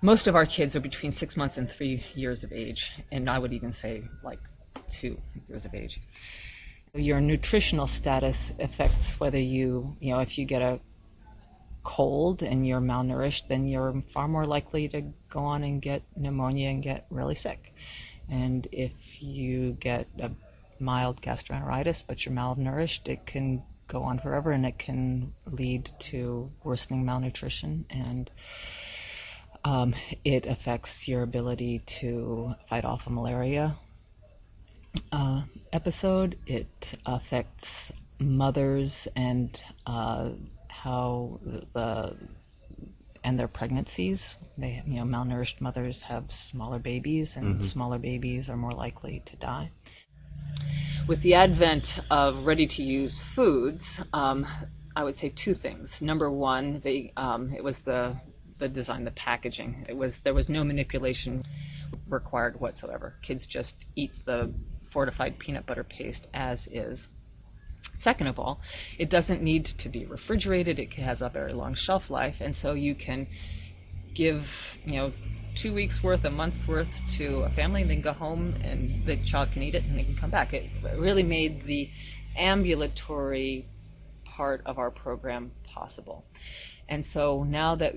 most of our kids are between 6 months and 3 years of age, and I would even say like 2 years of age. Your nutritional status affects whether if you get a cold and you're malnourished, then you're far more likely to go on and get pneumonia and get really sick. And if you get a mild gastroenteritis but you're malnourished, it can go on forever and it can lead to worsening malnutrition, and it affects your ability to fight off a malaria episode. It affects mothers and their pregnancies. Malnourished mothers have smaller babies, and smaller babies are more likely to die. With the advent of ready-to-use foods, I would say 2 things. Number one, it was the design, the packaging. There was no manipulation required whatsoever. Kids just eat the fortified peanut butter paste as is. Second of all, it doesn't need to be refrigerated. It has a very long shelf life, and so you can give 2 weeks worth, a month's worth to a family, and then go home and the child can eat it and they can come back. It really made the ambulatory part of our program possible. And so now that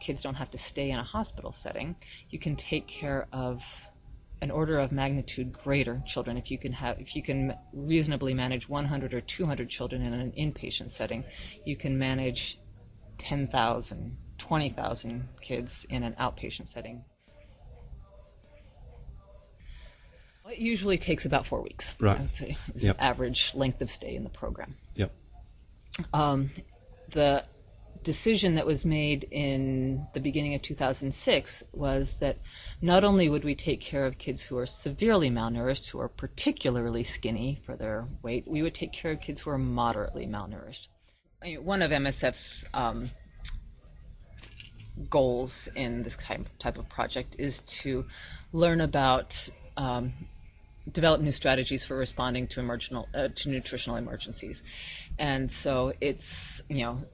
kids don't have to stay in a hospital setting, you can take care of an order of magnitude greater children. If you can reasonably manage 100 or 200 children in an inpatient setting, you can manage 10,000, 20,000 kids in an outpatient setting. It usually takes about 4 weeks. Right. I would say is the average length of stay in the program. Yep. The decision that was made in the beginning of 2006 was that not only would we take care of kids who are severely malnourished, who are particularly skinny for their weight, we would take care of kids who are moderately malnourished. One of MSF's goals in this type of project is to learn about develop new strategies for responding to nutritional emergencies. And so it's,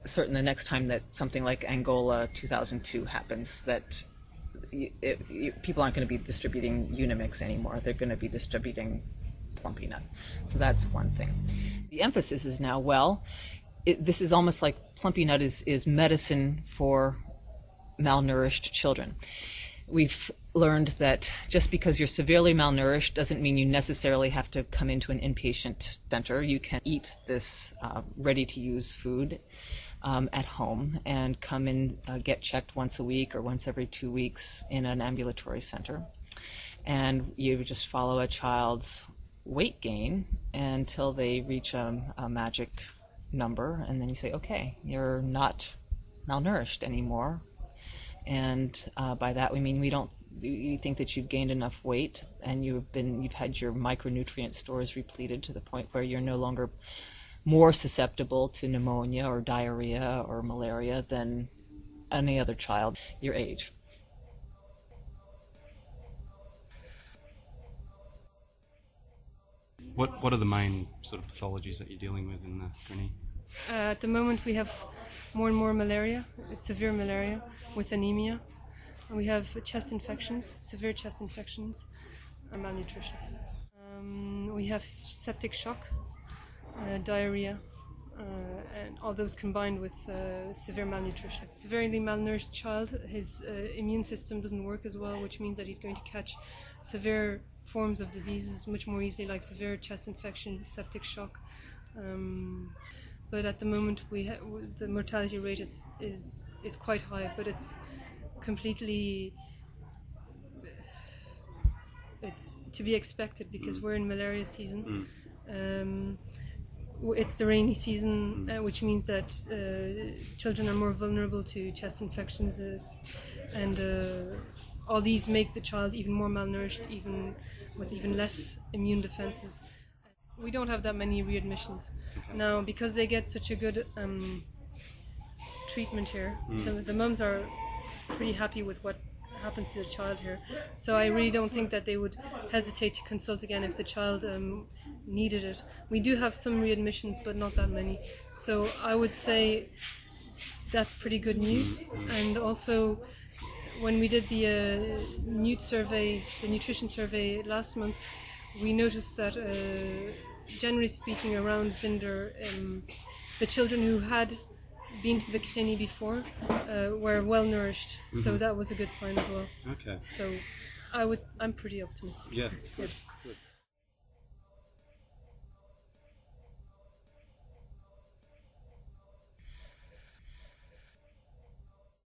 certain the next time that something like Angola 2002 happens, that people aren't going to be distributing Unimix anymore. They're going to be distributing Plumpy Nut. So that's one thing. The emphasis is now, this is almost like Plumpy Nut is medicine for malnourished children. We've learned that just because you're severely malnourished doesn't mean you necessarily have to come into an inpatient center. You can eat this ready-to-use food at home and come and get checked once a week or once every 2 weeks in an ambulatory center. And you just follow a child's weight gain until they reach a magic number, and then you say, okay, you're not malnourished anymore. And by that we mean we think that you've gained enough weight and you've had your micronutrient stores repleted to the point where you're no longer more susceptible to pneumonia or diarrhea or malaria than any other child your age. What are the main sort of pathologies that you're dealing with in the clinic? At the moment we have more and more malaria, severe malaria with anemia. And we have chest infections, severe chest infections, and malnutrition. We have septic shock, diarrhea, and all those combined with severe malnutrition. A severely malnourished child, his immune system doesn't work as well, which means that he's going to catch severe forms of diseases much more easily, like severe chest infection, septic shock. But at the moment, the mortality rate is quite high, but it's completely to be expected because we're in malaria season. It's the rainy season, which means that children are more vulnerable to chest infections, and all these make the child even more malnourished, even with even less immune defenses. We don't have that many readmissions now because they get such a good treatment here. The mums are pretty happy with what happens to the child here, so I really don't think that they would hesitate to consult again if the child needed it. We do have some readmissions, but not that many, so I would say that's pretty good news. And also when we did the nutrition survey last month, we noticed that generally speaking around Zinder, the children who had been to the Kreni before were well nourished, so that was a good sign as well. Okay. So I'm pretty optimistic. Yeah. Good.